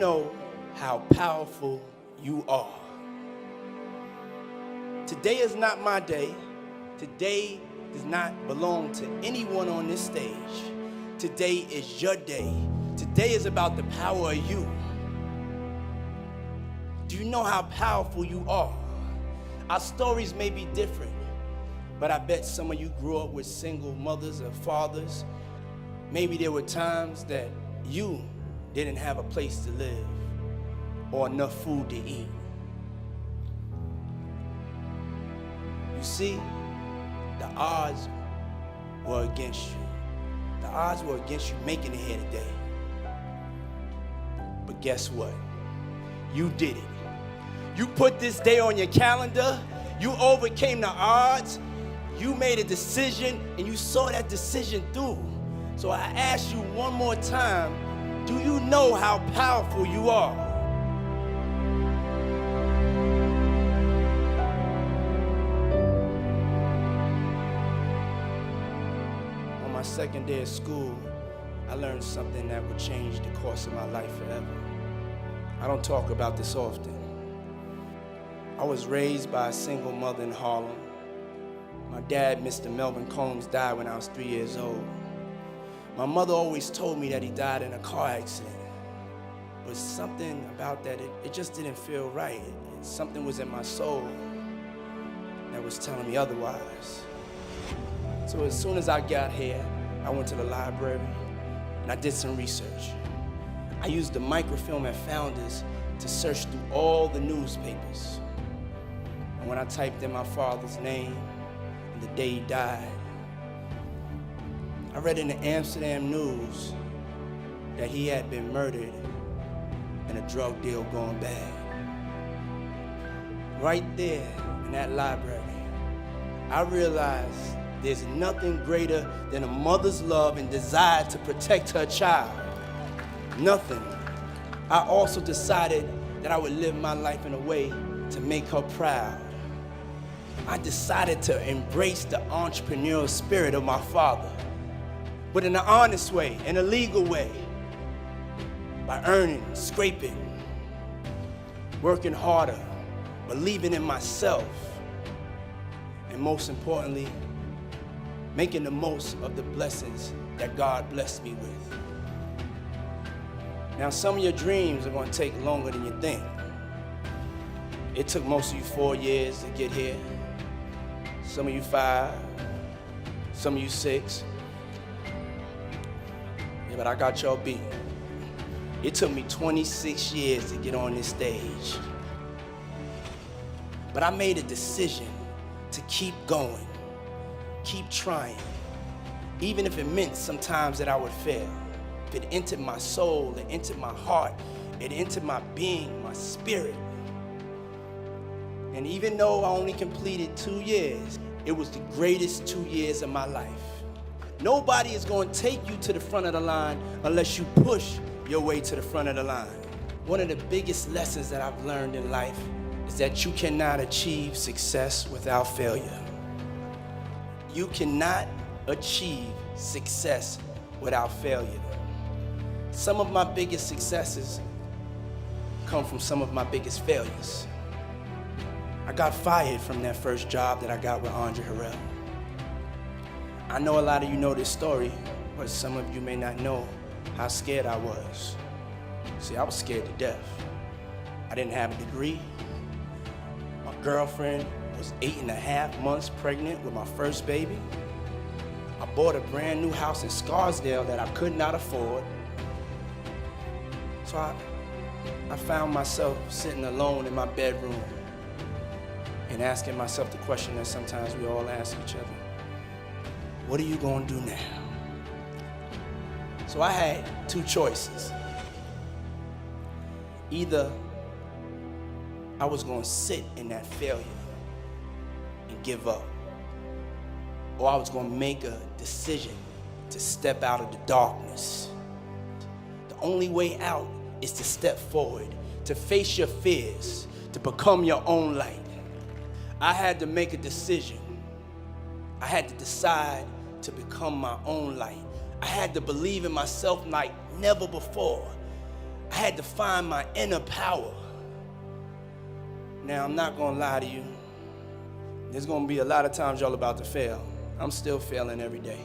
know how powerful you are? Today is not my day. Today does not belong to anyone on this stage. Today is your day. Today is about the power of you. Do you know how powerful you are? Our stories may be different, but I bet some of you grew up with single mothers or fathers. Maybe there were times that you didn't have a place to live or enough food to eat. You see, the odds were against you. The odds were against you making it here today. But guess what? You did it. You put this day on your calendar. You overcame the odds. You made a decision, and you saw that decision through. So I ask you one more time, do you know how powerful you are? On my second day of school, I learned something that would change the course of my life forever. I don't talk about this often. I was raised by a single mother in Harlem. My dad, Mr. Melvin Combs, died when I was 3 years old. My mother always told me that he died in a car accident. But something about that, it just didn't feel right. Something was in my soul that was telling me otherwise. So as soon as I got here, I went to the library and I did some research. I used the microfilm at Founders to search through all the newspapers. And when I typed in my father's name and the day he died, I read in the Amsterdam News that he had been murdered and a drug deal gone bad. Right there in that library, I realized there's nothing greater than a mother's love and desire to protect her child. Nothing. I also decided that I would live my life in a way to make her proud. I decided to embrace the entrepreneurial spirit of my father, but in an honest way, in a legal way, by earning, scraping, working harder, believing in myself, and most importantly, making the most of the blessings that God blessed me with. Now, some of your dreams are going to take longer than you think. It took most of you 4 years to get here. Some of you 5, some of you 6. Yeah, but I got y'all beat. It took me 26 years to get on this stage. But I made a decision to keep going, keep trying, even if it meant sometimes that I would fail. If it entered my soul, it entered my heart, it entered my being, my spirit. And even though I only completed 2 years, it was the greatest 2 years of my life. Nobody is going to take you to the front of the line unless you push your way to the front of the line. One of the biggest lessons that I've learned in life is that you cannot achieve success without failure. You cannot achieve success without failure. Some of my biggest successes come from some of my biggest failures. I got fired from that first job that I got with Andre Harrell. I know a lot of you know this story, but some of you may not know how scared I was. See, I was scared to death. I didn't have a degree. My girlfriend was 8.5 months pregnant with my first baby. I bought a brand new house in Scarsdale that I could not afford. So I found myself sitting alone in my bedroom and asking myself the question that sometimes we all ask each other. What are you gonna do now? So I had 2 choices. Either I was gonna sit in that failure and give up, or I was gonna make a decision to step out of the darkness. The only way out is to step forward, to face your fears, to become your own light. I had to make a decision. I had to decide to become my own light. I had to believe in myself like never before. I had to find my inner power. Now, I'm not gonna lie to you. There's gonna be a lot of times y'all about to fail. I'm still failing every day.